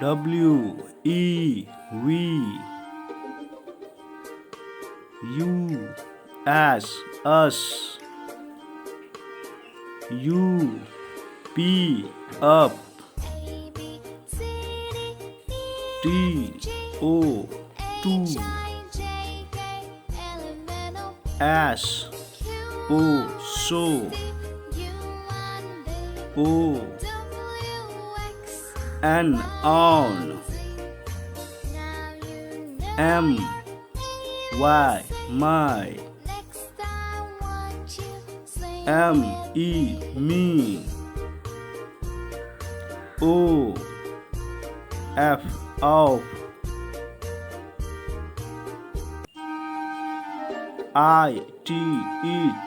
W E V U S us U P up T O two S O so O N on M Y my M E me O F of I T it